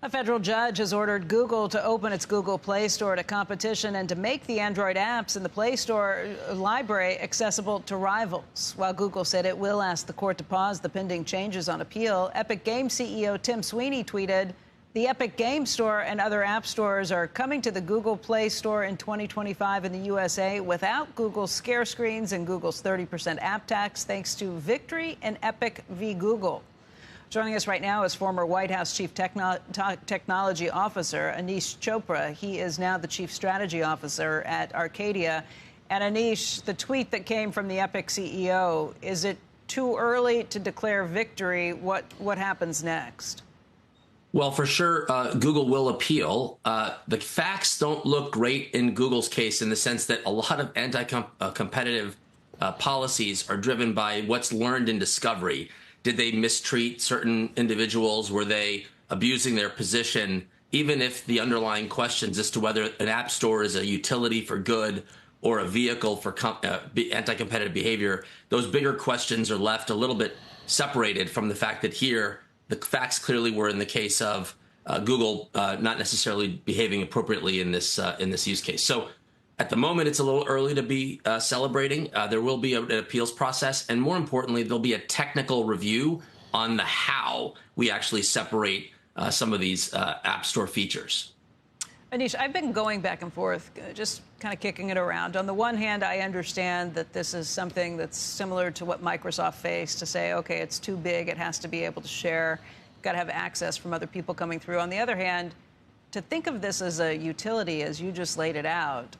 A federal judge has ordered Google to open its Google Play Store to competition and to make the Android apps in the Play Store library accessible to rivals. While Google said it will ask the court to pause the pending changes on appeal, Epic Games CEO Tim Sweeney tweeted, "The Epic Games Store and other app stores are coming to the Google Play Store in 2025 in the USA without Google's scare screens and Google's 30% app tax, thanks to victory in Epic v. Google." Joining us right now is former White House Chief Technology Officer Aneesh Chopra. He is now the Chief Strategy Officer at Arcadia. And Aneesh, the tweet that came from the Epic CEO, is it too early to declare victory? What happens next? Well, for sure, Google will appeal. The facts don't look great in Google's case in the sense that a lot of anti-competitive policies are driven by what's learned in discovery. Did they mistreat certain individuals? Were they abusing their position? Even if the underlying questions as to whether an app store is a utility for good or a vehicle for anti-competitive behavior, those bigger questions are left a little bit separated from the fact that here the facts clearly were in the case of Google not necessarily behaving appropriately in this use case. So at the moment, it's a little early to be celebrating. There will be an appeals process, and more importantly, there'll be a technical review on the how we actually separate some of these App Store features. Aneesh, I've been going back and forth, just kind of kicking it around. On the one hand, I understand that this is something that's similar to what Microsoft faced, to say, OK, it's too big, it has to be able to share, got to have access from other people coming through. On the other hand, to think of this as a utility, as you just laid it out,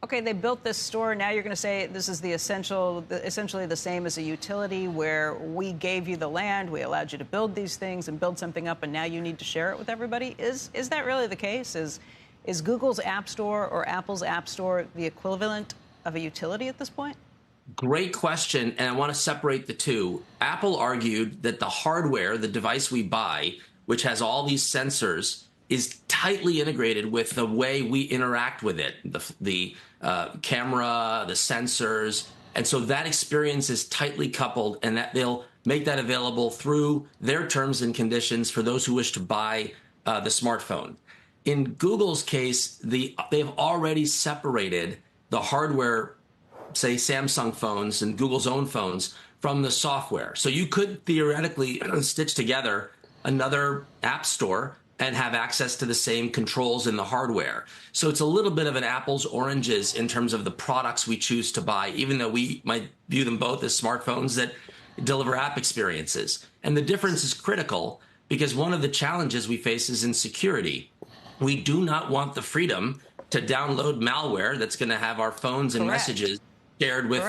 OK, they built this store. Now you're going to say this is essentially the same as a utility where we gave you the land, we allowed you to build these things and build something up, and now you need to share it with everybody. Is that really the case? Is Google's App Store or Apple's App Store the equivalent of a utility at this point? Great question, and I want to separate the two. Apple argued that the hardware, the device we buy, which has all these sensors, is tightly integrated with the way we interact with it, the camera, the sensors. And so that experience is tightly coupled, and that they'll make that available through their terms and conditions for those who wish to buy the smartphone. In Google's case, they've already separated the hardware, say Samsung phones and Google's own phones, from the software. So you could theoretically stitch together another app store and have access to the same controls in the hardware. So it's a little bit of an apples oranges in terms of the products we choose to buy, even though we might view them both as smartphones that deliver app experiences. And the difference is critical because one of the challenges we face is in security. We do not want the freedom to download malware that's going to have our phones and messages shared with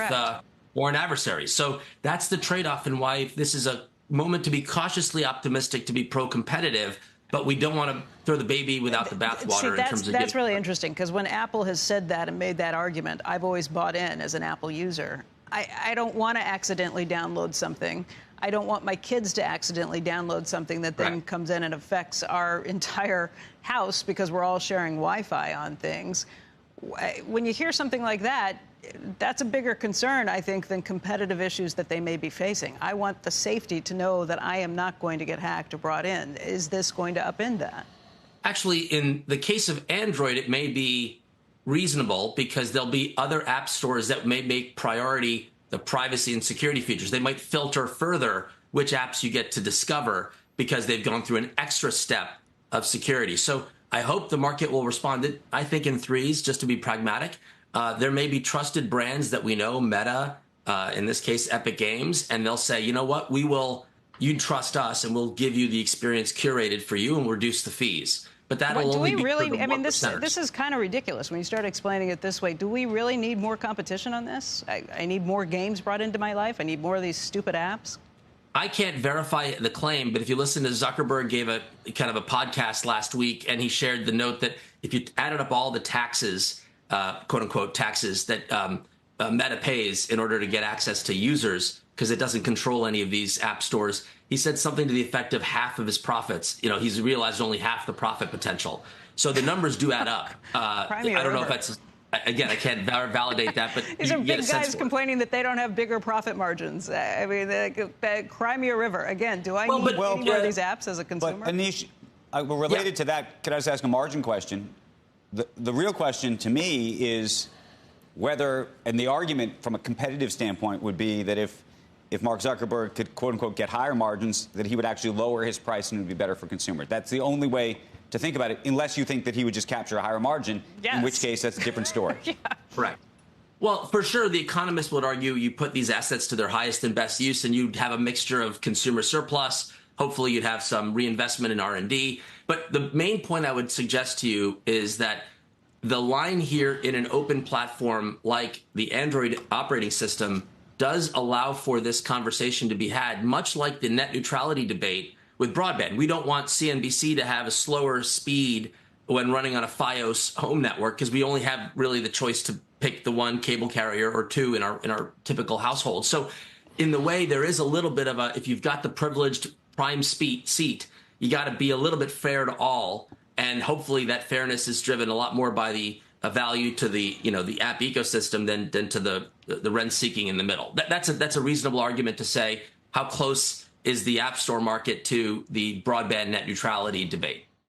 foreign adversaries. So that's the trade-off, and why this is a moment to be cautiously optimistic, to be pro-competitive, but we don't want to throw the baby without the bathwater in terms of that's really interesting, because when Apple has said that and made that argument, I've always bought in as an Apple user. I don't want to accidentally download something. I don't want my kids to accidentally download something that then comes in and affects our entire house because we're all sharing Wi-Fi on things. When you hear something like that, that's a bigger concern, I think, than competitive issues that they may be facing. I want the safety to know that I am not going to get hacked or brought in. Is this going to upend that? Actually, in the case of Android, it may be reasonable because there'll be other app stores that may make priority the privacy and security features. They might filter further which apps you get to discover because they've gone through an extra step of security. So I hope the market will respond, I think, in threes, just to be pragmatic. There may be trusted brands that we know, Meta, in this case, Epic Games, and they'll say, you know what, you trust us and we'll give you the experience curated for you and reduce the fees. But that'll only be for the 1%ers. This is kind of ridiculous when you start explaining it this way. Do we really need more competition on this? I need more games brought into my life. I need more of these stupid apps. I can't verify the claim, but if you listen to Zuckerberg gave a kind of a podcast last week, and he shared the note that if you added up all the taxes, quote unquote taxes that Meta pays in order to get access to users, because it doesn't control any of these app stores, he said something to the effect of half of his profits. You know, he's realized only half the profit potential. So the numbers do add up. I don't know if that's, again, I can't validate that, but these are big guys complaining that they don't have bigger profit margins. I mean, cry me a river. Again, do I need more of these apps as a consumer? But Aneesh, Well, related to that, could I just ask a margin question? The real question to me is whether, and the argument from a competitive standpoint would be that if Mark Zuckerberg could, quote unquote, get higher margins, that he would actually lower his price and it would be better for consumers. That's the only way to think about it, unless you think that he would just capture a higher margin, in which case that's a different story. Yeah. Correct. Well, for sure, the economists would argue you put these assets to their highest and best use, and you'd have a mixture of consumer surplus. Hopefully, you'd have some reinvestment in R&D. But the main point I would suggest to you is that the line here in an open platform like the Android operating system does allow for this conversation to be had, much like the net neutrality debate with broadband. We don't want CNBC to have a slower speed when running on a Fios home network because we only have really the choice to pick the one cable carrier or two in our typical household. So in the way, there is a little bit of a, if you've got the privileged prime seat, you got to be a little bit fair to all. And hopefully that fairness is driven a lot more by the value to the, the app ecosystem than to the rent seeking in the middle. That's a reasonable argument to say how close is the app store market to the broadband net neutrality debate.